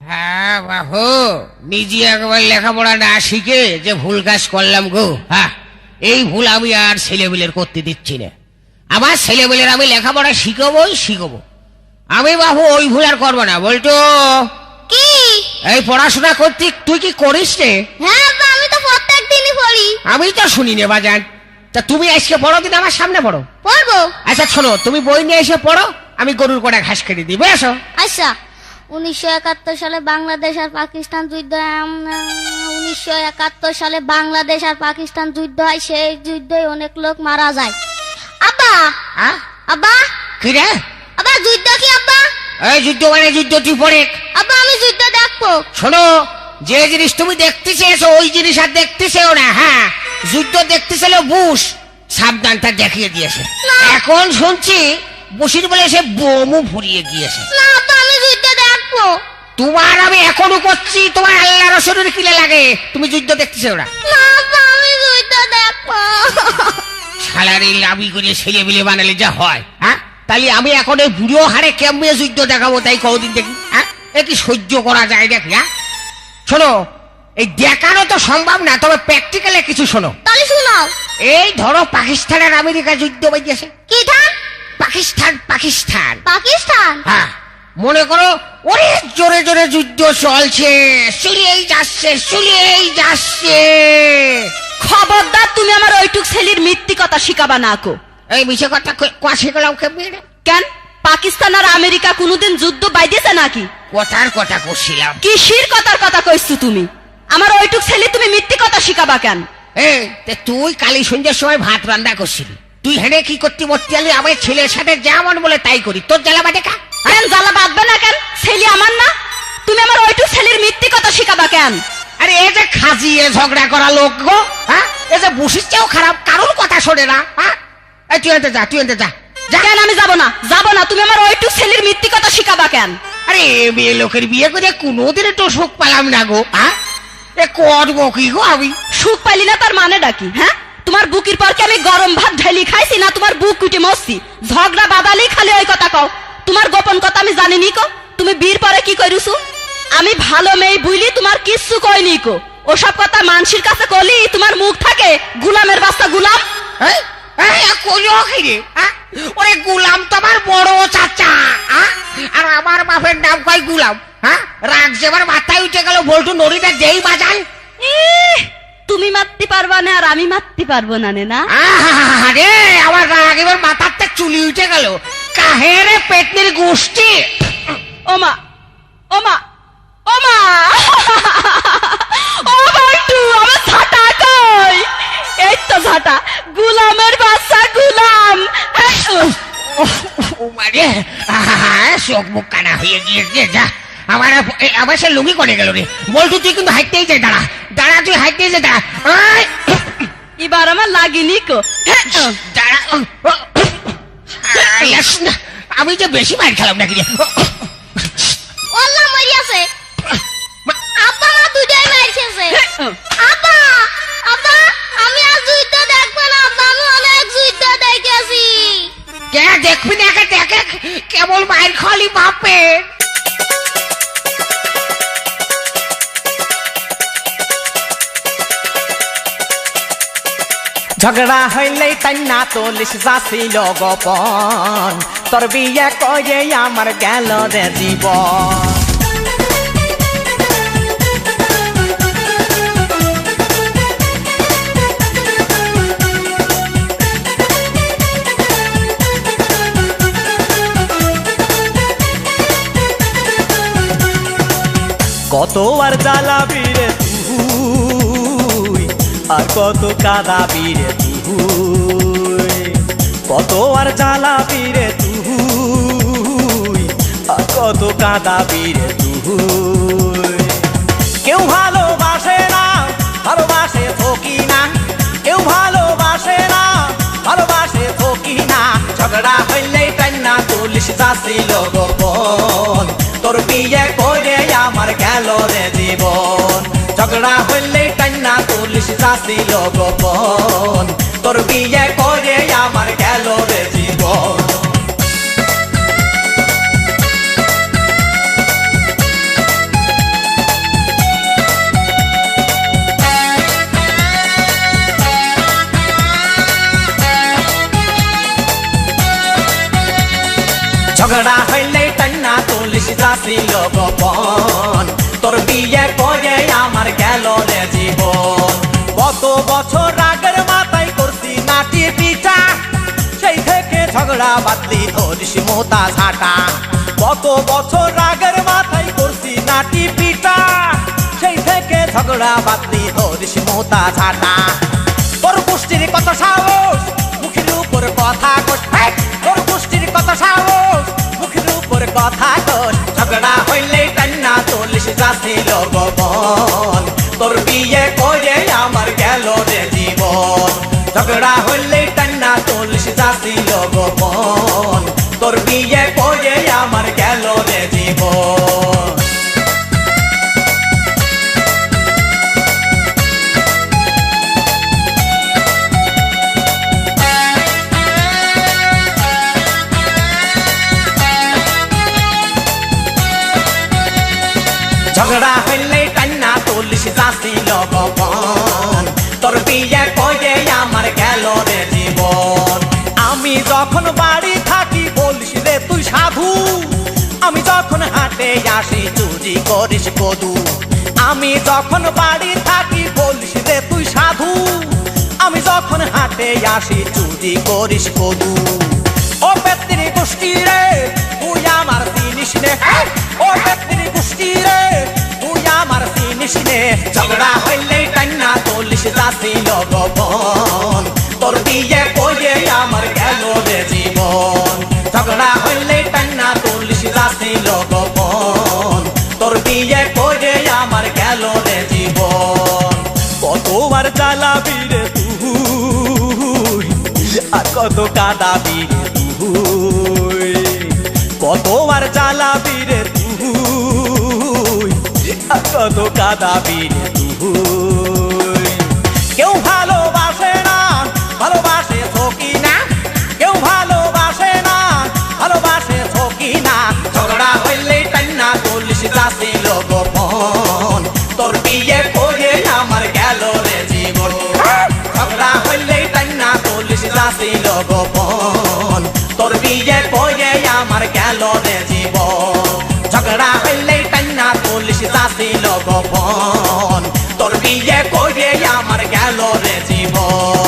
হ্যাঁ বাবু, নিজে একবার লেখাপড়া না শিখে যে ভুল কাজ করলাম গো। হ্যাঁ, এই ভুল আমি আর ছেলেবেলের করতে দিচ্ছি না। আমার ছেলেবেলের আমি লেখাপড়া শিখবো। আমি বাবু ওই ভুল আর করবো না। বলতো কি? এই পড়াশোনা করতে তুই কি করিস রে? হ্যাঁ আব্বা, আমি তো প্রত্যেক দিনই পড়ি। আমি তো শুনি নে বাজান। তা তুমি আজকে পড়ো দিন, আমার সামনে পড়ো। পড়বো। আচ্ছা শোনো, তুমি বই নিয়ে এসে পড়ো, আমি গরুর কটা ঘাস কেটে দিই, বুঝেছো? আচ্ছা, 1971 সালে বাংলাদেশ আর পাকিস্তান যুদ্ধ। 1971 সালে বাংলাদেশ আর পাকিস্তান যুদ্ধ হয়। সেই যুদ্ধে অনেক লোক মারা যায়। আব্বা, হ্যাঁ, আব্বা, কি রে? আব্বা যুদ্ধ কি আব্বা? এই যুদ্ধ মানে যুদ্ধ, তুই পড়ে। আব্বা আমি যুদ্ধ দেখবো। শোনো, যে জিনিস তুমি দেখতে চেয়েছো ওই জিনিস আর দেখতে চেয়েও না। হ্যাঁ, যুদ্ধ দেখতে ছিল বুশ, সাবধানটা দেখিয়ে দিয়েছে। এখন শুনছি বুশির বলে সে বোমও ফুরিয়ে গিয়েছে। না আব্বা, আমি যুদ্ধ দেখবো। তোমার আমি এখনো করছি, তোমার আল্লাহ রসুলের কিলে লাগে, তুমি যুদ্ধ দেখতেছো না? না আব্বা, আমি যুদ্ধ দেখবো। সালারি লাভি করে ছেলে বিলে বানালে যা হয়। হ্যাঁ, তাহলে আমি এখন এই বুড়ো হারে কেমনে যুদ্ধ দেখাবো তাই কদিন দেখি। হ্যাঁ, এ কি সহ্য করা যায় দেখি? হ্যাঁ শোনো, এই দেখানো তো সম্ভব না, তবে প্র্যাকটিক্যালে কিছু শোনো। তাহলে শোনাও। এই ধরো পাকিস্তান আর আমেরিকা যুদ্ধ বেজেছে। কি ধান? পাকিস্তান। পাকিস্তান। হ্যাঁ, মনে করো ওরে জোরে জোরে যুদ্ধ চলছে, চলিয়েই যাচ্ছে। খবরদার, তুমি আমার ওইটুক ছেলের মিথ্যি কথা শিখাবা না কো। এই মিছে কথা কাছে গেলাম কেমনি? কেন, পাকিস্তান আর আমেরিকা কোনোদিন যুদ্ধ বাইতেছে নাকি? কথার কথা করছিলাম। কিসির কথার কথা কইছো তুমি? আমার ওইটুক ছেলে তুমি মিথ্যি কথা শিখাবা কেন? এই তুই কালী সন্ধ্যার সময় ভাত রান্না করছিলি, তুই হেনে কি করতে মরতে আলি? আমার ছেলের সাথে যেমন বলে তাই করি, তোর জ্বালা বাটে কা? কেন জ্বালা বাঁধবে না কেন? ছেলে আমার না, তুমি আমার ওইটুক ছেলের মিথ্যি কথা শিখাবা কেন? আরে এ যে খাজিয়ে ঝগড়া করা লোক গো। হ্যাঁ, এ যে বসির চেয়েও খারাপ, কারোর কথা শোনে না। হ্যাঁ, এই তুই আনতে যা। কেন আমি যাব না, তুমি আমার ওইটুক ছেলের মিথ্যি কথা শিখাবা কেন? আরে মেয়ে লোকের বিয়ে করে কোনোদিন তো সুখ পেলাম না গো। হ্যাঁ, এ করবো কি গো আমি? সুখ পাইলি না তার মানে ডাকি? হ্যাঁ, তোমার বুকের পর কি আমি গরম ভাত ঢালি খাইছি না তোমার বুক কুটে মরছি? ঝগড়া বাদালি খালি ওই কথা কও। তোমার গোপন কথা আমি জানিনি কো। তুমি বীর পরে কি কইরুছু? আমি ভালো মেয়ে বুইলি তোমার কিচ্ছু কইনি কো। ওসব কথা মানুষের কাছে কলি তোমার মুখ থাকে গুলামের বাচ্চা গুলাম। ওরে গুলাম তো আমার বড় চাচা, আর আমার বাপের নাম কয় গুলাম। হ্যাঁ, রাগ যেবার মাথায় উঠে গেল, বল্টু নড়িটা যেই বাজায়। তুমি মারতে পারবা না আর আমি মারতে পারবো না না? আরে আমার রাগ এবার মাথাতে চুলি উঠে গেল। কাহেরে পেটনির গোষ্ঠী। ওমা ওমা ওমা, ও বল্টু, আমার ঝাঁটা কই? এই তো ঝাঁটা, গুলামের বাচ্চা গুলাম। চোখ মুখ কানা হয়ে গিয়েছে। যা, আমার সে লুঙ্গি করে গেল রে। বল্টু তুই কিন্তু হাইটেই যায়, দাঁড়া তুই হাইটেই যায়, দাঁড়া। এবার আমার লাগিনি কো। দাঁড়া, আমি যে বেশি মার খেলাম নাকি রে? আল্লাহ মরিয়াছে। আব্বা মা দুটাই মারছে। আব্বা, আমি আজ যুদ্ধ দেখবো না আব্বা, আমি অনেক যুদ্ধ দেখেছি। কে দেখবি না? দেখে কেবল মায়ের খালি বাপে। ঝগড়া হইলেই তাই না তোলিস যাছিল গোপন, তোর বিয়ে করে আমার গেল রে জীবন। কত আর জ্বালাবি রে তুই, আর কত কাঁদাবি রে তুই, কত আর জ্বালাবি রে তুই, আর কত কাঁদাবি রে তুই। কেউ ভালোবাসে না, ভালোবাসে ফকি না, কেউ ভালোবাসে না, ভালোবাসে ফকি না। ঝগড়া হইলেই টাই না তুলিস যাচ্ছিল গোপন, তোর বিয়ে করে আমার গেল রে জীবন। ঝগড়া হইলে টান্না তুলিস যাচ্ছিল গোপন, তোর বিয়ে করে আমার গেল রে জীবন। ঝগড়া হইলে টান্না তুলিস যাছিল গোপন তোর বিয়ে করে আমার গেল রে জীবন কত বছর আগের মাথায় করছি নাটি পিঠা সেই থেকে ঝগড়া বাদলি ধরিস মোতা ঝাঁটা কত বছর আগের মাথায় করছি নাটি পিঠা সেই থেকে ঝগড়া বাদলি ধরিস মোতা ঝাঁটা তোর গোষ্ঠীর কত সাহস মুখের উপর কথা কস তোর গোষ্ঠীর কত সাহস মুখের উপর কথা কস ঝগড়া হইলে টান্না তুলিস যাছিল গোপন তোর বিয়ে করে আমার গেল রে জীবন ঝগড়া হইলে টান্না তুলিস যাছিল গোপন তোর বিয়ে করে আমার গেল রে জীবন ঝগড়া হইলে টান্না তুলিস যাছিল গোপন তোর বিয়ে করে আমার গেল রে জীবন আমি যখন বাড়ি থাকি বলিস রে তুই সাধু আমি যখন হাটে আসি চুরি করিস কদু আমি যখন বাড়ি থাকি বলিস রে তুই সাধু আমি যখন হাটে আসি চুরি করিস কদু ও পেত্তির গোষ্ঠী রে তুই আমার চিনিস নে ও পেত্তির গোষ্ঠী রে তুই আমার চিনিস নে ঝগড়া হইলে টান্না তুলিস যাছিল গোপন তোর বিয়ে করে আমার গেল রে জীবন ঝগড়া হইলে টান্না তুলিস যাছিল গোপন তোর বিয়ে করে আমার গেল রে জীবন কতবার জ্বালাবি রে তুই আর কত কাঁদাবি রে তুই কতবার জ্বালাবি রে তুই আর কত কাঁদাবি রে তুই কেউ ভালোবাসে না ভালোবাসে থকি না কেউ ভালোবাসে না ভালোবাসে থকি না ঝগড়া হইলে টান্না তুলিস যাছিল গোপন তোর বিয়ে করে আমার গেল রে জীবন ঝগড়া হইলে টান্না তুলিস যাছিল গোপন তোর বিয়ে করে আমার গেল রে জীবন ঝগড়া হইলে টান্না তুলিস যাছিল গোপন তোর বিয়ে করে আমার গেল রে জীবন